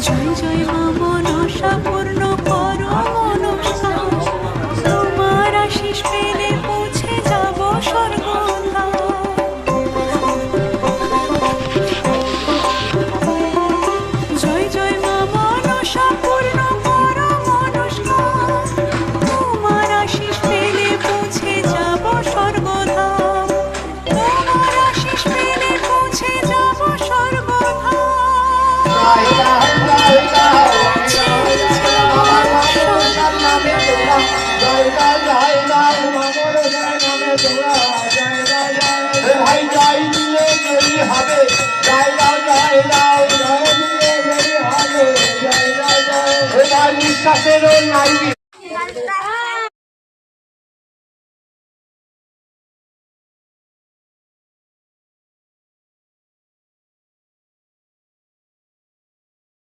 জয় জয় মা মনসা পূর্ণ করো মনস্কার, তোমার আশিস পেলে পৌঁছে যাব স্বর্গধাম। জয় জয় মা মনসা পূর্ণ করো মনস্কার, তোমার আশিস পেলে পৌঁছে যাব স্বর্গধাম। তোমার আশিস পেলে পৌঁছে যাব স্বর্গধাম। বিশ্বাসেরও নাই।